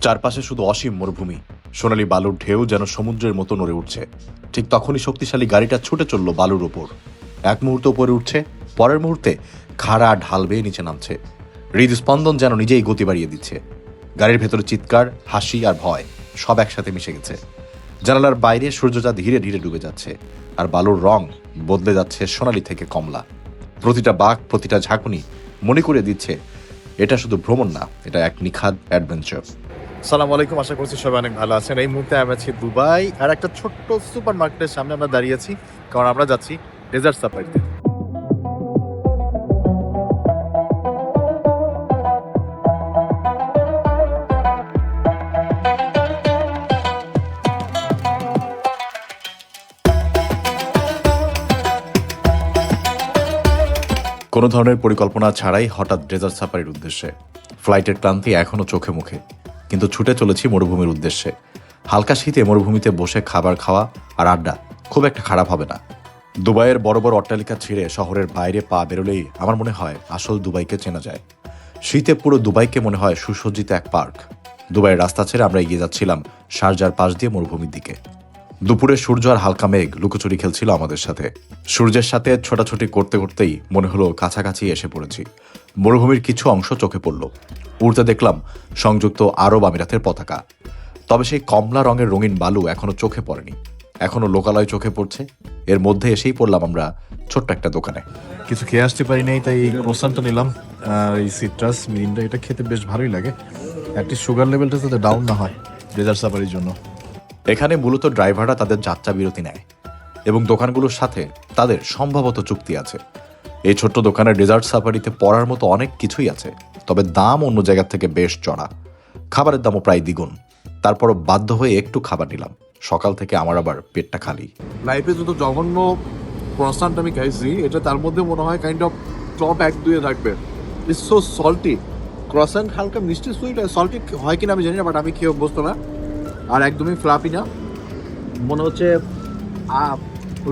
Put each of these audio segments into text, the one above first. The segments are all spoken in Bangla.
চারপাশে শুধু অসীম মরুভূমি, সোনালী বালুর ঢেউ যেন সমুদ্রের মতো নড়ে উঠছে। ঠিক তখনই শক্তিশালী গাড়িটা ছুটে চলল বালুর ওপর। এক মুহূর্ত উপরে উঠছে, পরের মুহূর্তে খাড়া ঢাল বেয়ে নিচে নামছে। হৃদস্পন্দন যেন নিজেই গতি বাড়িয়ে দিচ্ছে। গাড়ির ভেতরে চিৎকার, হাসি আর ভয় সব একসাথে মিশে গেছে। জানালার বাইরে সূর্যটা ধীরে ধীরে ডুবে যাচ্ছে, আর বালুর রং বদলে যাচ্ছে সোনালি থেকে কমলা। প্রতিটা বাঁক, প্রতিটা ঝাঁকুনি মনে করে দিচ্ছে এটা শুধু ভ্রমণ না, এটা এক নিখাদ অ্যাডভেঞ্চার। সালাম আলাইকুম, আশা করছি সবাই অনেক ভালো আছেন। এই মুহূর্তে আমি আছি দুবাই, আর একটা ছোট্ট সুপার মার্কেটের সামনে আমরা দাঁড়িয়েছি, কারণ আমরা যাচ্ছি ডেজার্ট সাফারিতে। কোনো ধরনের পরিকল্পনা ছাড়াই হঠাৎ ডেজার্ট সাফারির উদ্দেশ্যে। ফ্লাইটের ক্লান্তি এখনও চোখে মুখে, কিন্তু ছুটে চলেছি মরুভূমির উদ্দেশ্যে। হালকা শীতে মরুভূমিতে বসে খাবার খাওয়া আর আড্ডা খুব একটা খারাপ হবে না। দুবাইয়ের বড় বড় অট্টালিকা ছিঁড়ে শহরের বাইরে পা বেরোলেই আমার মনে হয় আসল দুবাইকে চেনা যায়। শীতে পুরো দুবাইকে মনে হয় সুসজ্জিত এক পার্ক। দুবাইয়ের রাস্তা ছেড়ে আমরা এগিয়ে যাচ্ছিলাম শারজার পাশ দিয়ে মরুভূমির দিকে। দুপুরে সূর্য আর হালকা মেঘ লুকোচুরি খেলছিল আমাদের সাথে। সূর্যের সাথে ছোটাছুটি করতে করতেই মনে হলো কাছাকাছি এসে পড়েছি। মরুভূমির কিছু অংশ চোখে পড়ল। উড়তে দেখলাম সংযুক্ত আরব আমিরাতের পতাকা। তবে সেই কমলা রঙের রঙিন বালু এখনো চোখে পড়েনি, এখনো লোকালয় চোখে পড়ছে। এর মধ্যে এসেই পড়লাম আমরা ছোট্ট একটা দোকানে। কিছু খেয়ে আসতে পারি নাই, তাই এই ক্রোসানটা নিলাম। আর এই সিট্রাস মিরিন্ডা, এটা খেতে বেশ ভালোই লাগে। একটি সুগার লেভেলটা যাতে ডাউন না হয় ডেজার্ট সাফারির জন্য। এখানে মূলত ড্রাইভাররা তাদের যাত্রা বিরতি নেয় এবং দোকানগুলোর সাথে তাদের সম্ভবত চুক্তি আছে। এই ছোট্ট দোকানের ডেজার্ট সাফারিতে পড়ার মতো অনেক কিছুই আছে, তবে দাম অন্য জায়গা থেকে বেশ চড়া। খাবারের দামও প্রায় দ্বিগুণ। তারপরও বাধ্য হয়ে একটু খাবার নিলাম। সকাল থেকে আমার আবার পেটটা খালি। লাইফে যত জঘন্য ক্রসান্ট আমি খাইছি, এটা তার মধ্যে মনে হয় কাইন্ড অফ টপ 1-2 থাকবে। It's so salty. ক্রসান্ট হালকা মিষ্টি সুইট, সল্টি হয় কিনা আমি জানি না, বাট আমি খেয়ে অভ্যস্ত না। আর একদমই ফ্লাপি না, মনে হচ্ছে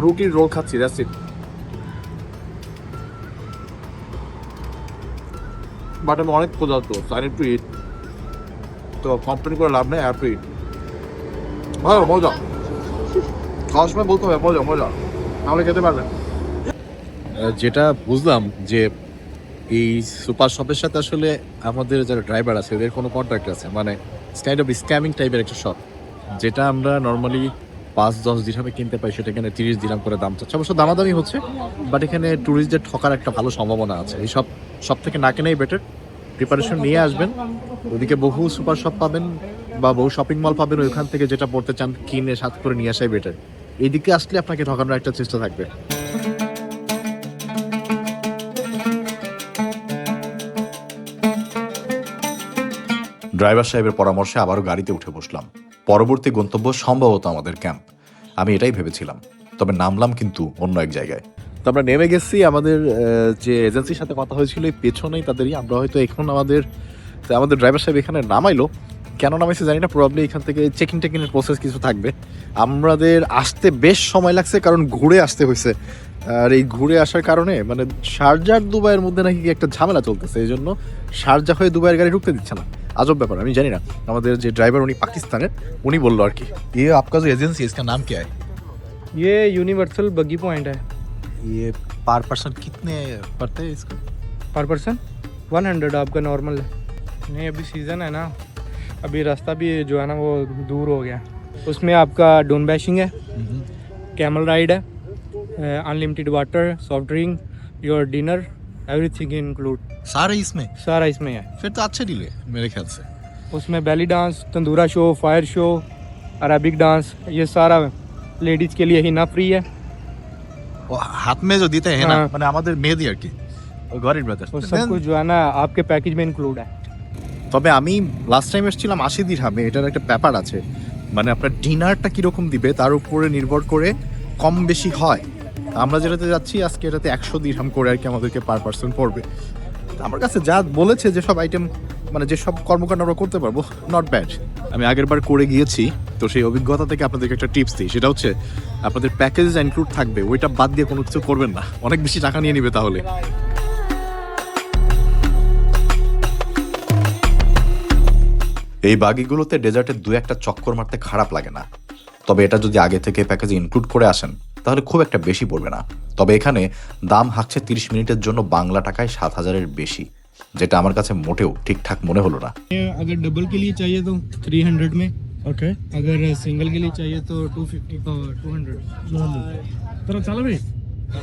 রুটির রোল খাচ্ছি। That's it. বাট আমি অনেক ক্ষুধার্ত, আই নিড টু ইট। তো কমপ্লেন করে লাভ নেই, আই হ্যাভ টু ইট। ভালো মজা, খাওয়ার সময় বলতে হবে মজা মজা, তাহলে খেতে পারবেন। যেটা বুঝলাম যে এই সুপার শপের সাথে আসলে আমাদের যারা ড্রাইভার আছে এদের কোনো কন্ট্রাক্ট আছে, মানে কাইন্ড অফ স্ক্যামিং টাইপের একটা শপ। যেটা আমরা নর্মালি 5-10 দিরহামে কিনতে পাই, সেটা এখানে 30 দিরহাম করে দাম চাচ্ছে। অবশ্য দামাদামি হচ্ছে, বাট এখানে ট্যুরিস্টদের ঠকার একটা ভালো সম্ভাবনা আছে। এই সব থেকে না কেনাই বেটার। প্রিপারেশন নিয়ে আসবেন। ওদিকে বহু সুপার শপ পাবেন বা বহু শপিং মল পাবেন, ওইখান থেকে যেটা পড়তে চান কিনে সাথে করে নিয়ে আসাই বেটার। এইদিকে আসলে আপনাকে ঠকানোর একটা চেষ্টা থাকবে। ড্রাইভার সাহেবের পরামর্শে আবারও গাড়িতে উঠে বসলাম। পরবর্তী গন্তব্য সম্ভবত আমাদের ক্যাম্প, আমি এটাই ভেবেছিলাম। তবে নামলাম কিন্তু অন্য এক জায়গায়। তো আমরা নেমে গেছি। আমাদের যে এজেন্সির সাথে কথা হয়েছিল এই পেছনেই তাদেরই। আমরা হয়তো এখন আমাদের ড্রাইভার সাহেব এখানে নামাইলো, কেন নামাইছে জানি না। প্রবাবলি এখান থেকে চেকিংয়ের প্রসেস কিছু থাকবে। আমাদের আসতে বেশ সময় লাগছে, কারণ ঘুরে আসতে হয়েছে। আর এই ঘুরে আসার কারণে মানে শারজার দুবাইয়ের মধ্যে নাকি একটা ঝামেলা চলতেছে, এই জন্য শারজা হয়ে দুবাইয়ের গাড়ি ঢুকতে দিচ্ছে না। আজব ব্যাপার, আমি জানি না। আমাদের যে ড্রাইভার উনি পাকিস্তানের, উনি বললো আর কি। ये आपका जो एजेंसी है इसका नाम क्या है? ये यूनिवर्सल बग्गी पॉइंट है। ये पर पर्सन कितने पड़ते हैं इसका? पर पर्सन 100 आपका नॉर्मल है। नहीं अभी सीज़न है ना, अभी रास्ता भी जो है ना वो दूर हो गया। उसमें आपका डोन बैशिंग है, कैमल राइड है, unlimited water, soft drink, your dinner, everything include. सारा इसमें है। फिर तो अच्छे डील है मेरे ख्याल से। उसमें बेली डांस, तंदूरा show, fire show, Arabic dance, ये सारा लेडीज़ के लिए ही ना फ्री है। वो हाथ में जो देते हैं ना, हाँ। মানে আমাদের মেহেদি আর কি, ও গরিব ব্রাদার। वो सब कुछ जो है ना आपके पैकेज में इंक्लूड है। তবে আমি লাস্ট টাইম এসেছিলাম 80 দিরহামে। এটার একটা ব্যাপার আছে, মানে আপনার ডিনারটা কিরকম দিবে তার উপরে নির্ভর করে কম বেশি হয়। আমরা যেটাতে যাচ্ছি আজকে, এটাতে 100 দিরহাম করে আর কি আমাদেরকে পার পার্সন পড়বে। আমার কাছে যা বলেছে, যেসব আইটেম মানে যেসব কর্মকাণ্ড আমরা করতে পারবো, নট ব্যাড। আমি আগের বার করে গিয়েছি, তো সেই অভিজ্ঞতা থেকে আপনাদেরকে একটা টিপস দিই। সেটা হচ্ছে আপনাদের প্যাকেজ ইনক্লুড থাকবে, ওইটা বাদ দিয়ে কোনো কিছু করবেন না, অনেক বেশি টাকা নিয়ে নিবে তাহলে। এই বাগিগুলোতে ডেজার্টের দু একটা চক্কর মারতে খারাপ লাগে না, তবে এটা যদি আগে থেকে প্যাকেজে ইনক্লুড করে আসেন তাহলে খুব একটা বেশি পড়বে না। তবে এখানে দাম হাঁকছে 30 মিনিটের জন্য বাংলা টাকায় 7,000-এর বেশি, যেটা আমার কাছে মোটেও ঠিকঠাক মনে হলো না। अगर डबल के लिए चाहिए तो 300 में, ওকে अगर सिंगल के लिए चाहिए तो 250 200 তাহলে চালাবে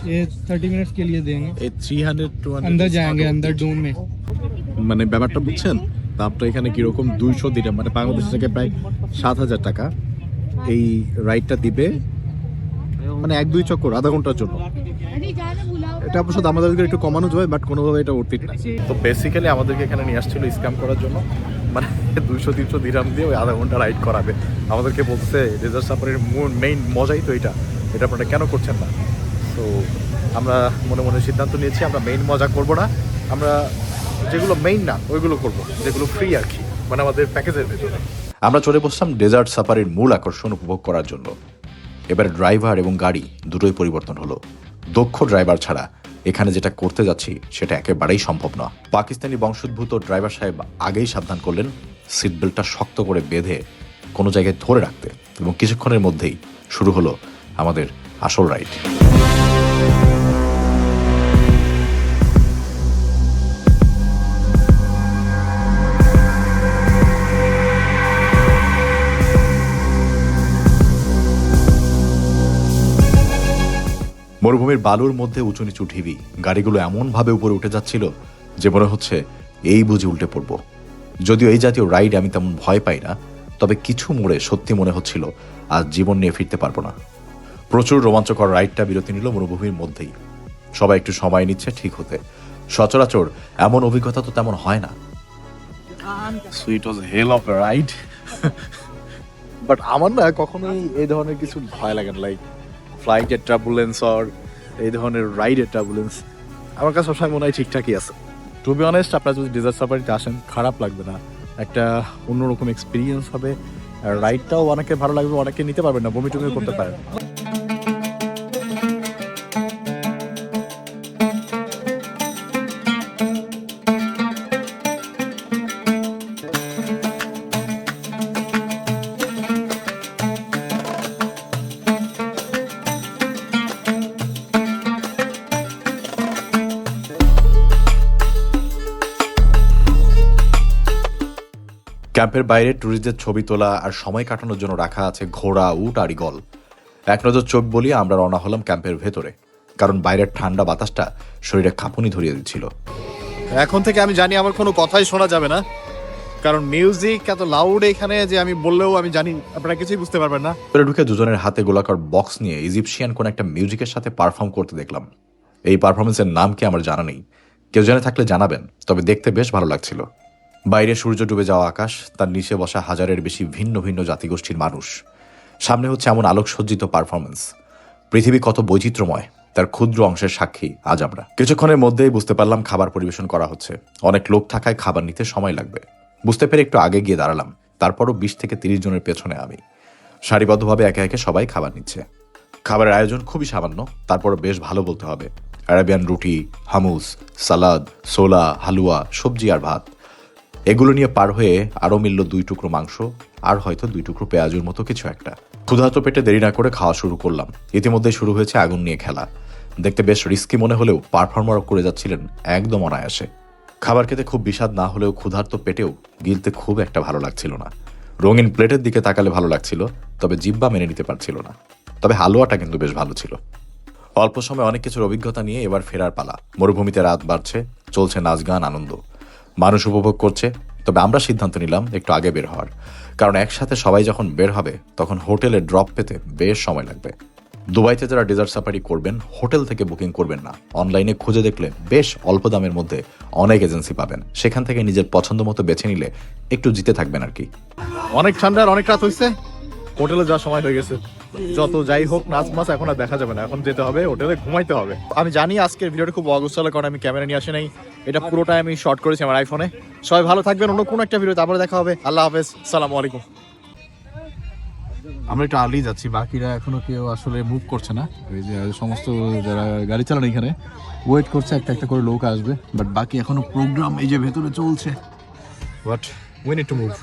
ये 30 मिनट्स के लिए देंगे। এই 300 200 अंदर जाएंगे, अंदर डून में। মানে ব্যাপারটা বুঝছেন, দামটা এখানে কিরকম 200 দিরহাম, মানে বাংলাদেশ থেকে প্রায় 7,000 টাকা। এই রাইডটা দিবে মানে 1-2 চক্কর আধা ঘন্টার জন্য। এটা অবশ্য আমাদেরকে একটু কমানো যায়, বাট কোনোভাবে এটা উঠতে না। তো বেসিক্যালি আমাদেরকে এখানে নিয়ে আসছিল স্ক্যাম করার জন্য, মানে 200-300 দিরহাম দিয়ে ওই আধা ঘন্টা রাইড করাবে। আমাদেরকে বলছে ডেজার্ট সাফারির মেইন মজাই তো এটা আপনারা কেন করছেন না। তো আমরা মনে মনে সিদ্ধান্ত নিয়েছি আমরা মেইন মজা করব না, আমরা যেগুলো মেইন না ওইগুলো করব, যেগুলো ফ্রি আর কি, মানে আমাদের প্যাকেজের ভেতরে। আমরা চলে বসলাম ডেজার্ট সাফারির মূল আকর্ষণ উপভোগ করার জন্য। এবার ড্রাইভার এবং গাড়ি দুটোই পরিবর্তন হলো। দক্ষ ড্রাইভার ছাড়া এখানে যেটা করতে যাচ্ছি সেটা একেবারেই সম্ভব না। পাকিস্তানি বংশোদ্ভূত ড্রাইভার সাহেব আগেই সাবধান করলেন সিট বেল্টটা শক্ত করে বেঁধে কোনো জায়গায় ধরে রাখতে, এবং কিছুক্ষণের মধ্যেই শুরু হলো আমাদের আসল রাইড। মরুভূমির বালুর মধ্যে উঁচু নিচু ঢিবি, গাড়িগুলো এমনভাবে উপরে উঠে যাচ্ছিল যে মনে হচ্ছে এই বুঝি উল্টে পড়ব। যদিও এই জাতীয় রাইড আমি তেমন ভয় পাই না, তবে কিছু মোড়ে সত্যি মনে হচ্ছিল আজ জীবন নিয়ে ফিরতে পারবো না। প্রচুর রোমাঞ্চকর রাইডটা বিরতি নিল মরুভূমির মধ্যেই। সবাই একটু সময় নিচ্ছে ঠিক হতে। সচরাচর এমন অভিজ্ঞতা তো তেমন হয় না। So it was hell of ride, but আমার না কখনোই এই ধরনের কিছু ভয় লাগে না, লাইক ফ্লাইটের টার্বুলেন্স আর এই ধরনের রাইডের টার্বুলেন্স। আমার কাছে সবসময় মনে হয় ঠিকঠাকই আছে। টু বি অনেস্ট, আপনারা যদি ডেজার্ট সাফারিতে আসেন খারাপ লাগবে না, একটা অন্যরকম এক্সপিরিয়েন্স হবে। আর রাইডটাও অনেকে ভালো লাগবে, অনেকে নিতে পারবেন না, বমি টমি করতে পারেন। ক্যাম্পের বাইরে ট্যুরিস্টদের ছবি তোলা আর সময় কাটানোর জন্য রাখা আছে ঘোড়া, উট আর ইগল। এক নজর চোখ বলিয়ে আমরা রওনা হলাম ক্যাম্পের ভেতরে, কারণ বাইরের ঠান্ডা বাতাসটা শরীরে কাঁপুনি ধরিয়ে দিচ্ছিল। এখন থেকে আমি জানি আমার কোনো কথাই শোনা যাবে না, কারণ মিউজিক এত লাউড এখানে যে আমি বললেও আমি জানি আপনারা কিছুই বুঝতে পারবেন না। ভেতরে ঢুকে দুজনের হাতে গোলাকার বক্স নিয়ে ইজিপশিয়ান কোন একটা মিউজিকের সাথে পারফর্ম করতে দেখলাম। এই পারফরমেন্সের নাম কি আমার জানা নেই, কেউ জেনে থাকলে জানাবেন, তবে দেখতে বেশ ভালো লাগছিল। বাইরে সূর্য ডুবে যাওয়া আকাশ, তার নিচে বসা হাজারের বেশি ভিন্ন ভিন্ন জাতিগোষ্ঠীর মানুষ, সামনে হচ্ছে এমন আলোকসজ্জিত পারফরমেন্স। পৃথিবী কত বৈচিত্র্যময় তার ক্ষুদ্র অংশের সাক্ষী আজ আমরা। কিছুক্ষণের মধ্যেই বুঝতে পারলাম খাবার পরিবেশন করা হচ্ছে। অনেক লোক থাকায় খাবার নিতে সময় লাগবে। বুঝতে পেরে একটু আগে গিয়ে দাঁড়ালাম। তারপরও 20 থেকে 30 জনের পেছনে আমি। সারিবদ্ধভাবে একে একে সবাই খাবার নিচ্ছে। খাবারের আয়োজন খুবই সামান্য, তারপরও বেশ ভালো বলতে হবে। আরাবিয়ান রুটি, হামুস, সালাদ, সোলা, হালুয়া, সবজি আর ভাত। এগুলো নিয়ে পার হয়ে আরও মিলল 2 টুকরো মাংস আর হয়তো 2 টুকরো পেঁয়াজুর মতো কিছু একটা। ক্ষুধার্ত পেটে দেরি না করে খাওয়া শুরু করলাম। ইতিমধ্যেই শুরু হয়েছে আগুন নিয়ে খেলা। দেখতে বেশ রিস্কি মনে হলেও পারফর্মারও করে যাচ্ছিলেন একদম অনায়াসে। খাবার খেতে খুব বিস্বাদ না হলেও ক্ষুধার্ত পেটেও গিলতে খুব একটা ভালো লাগছিল না। রঙিন প্লেটের দিকে তাকালে ভালো লাগছিল, তবে জিহ্বা মেনে নিতে পারছিল না। তবে হালুয়াটা কিন্তু বেশ ভালো ছিল। অল্প সময় অনেক কিছুর অভিজ্ঞতা নিয়ে এবার ফেরার পালা। মরুভূমিতে রাত বাড়ছে, চলছে নাচ গান আনন্দ, মানুষ উপভোগ করছে। তবে আমরা সিদ্ধান্ত নিলাম একটু আগে বের হওয়ার, কারণ একসাথে সবাই যখন বের হবে তখন হোটেলে ড্রপ পেতে বেশ সময় লাগবে। দুবাইতে যারা ডেজার্ট সাফারি করবেন হোটেল থেকে বুকিং করবেন না, অনলাইনে খুঁজে দেখলে বেশ অল্প দামের মধ্যে অনেক এজেন্সি পাবেন। সেখান থেকে নিজের পছন্দ মতো বেছে নিলে একটু জিতে থাকবেন আর কি। অনেক ঠান্ডা আর অনেক রাত হয়েছে, হোটেলে যাওয়ার সময় হয়ে গেছে। যত যাই হোক নাচ মাছ এখন আর দেখা যাবে না, এখন যেতে হবে হোটেলে, ঘুমাইতে হবে। আমি জানি আজকের ভিডিওটা খুব অগোছালো, কারণ আমি ক্যামেরা নিয়ে আসি নাই, এটা পুরোটাই আমি শর্ট করেছি আমার আইফোনে। সবাই ভালো থাকবেন, অন্য কোনো একটা ভিডিওতে আবার দেখা হবে। আল্লাহ হাফেজ, সালামু আলাইকুম। আমরা একটু আর্লি যাচ্ছি, বাকিরা এখনো কেউ আসলে মুভ করছে না। এই যে সমস্ত যারা গাড়ি চালান এখানে ওয়েট করছে, একটা একটা করে লোক আসবে, বাট বাকি এখনো প্রোগ্রাম এই যে ভেতরে চলছে। But we need to move.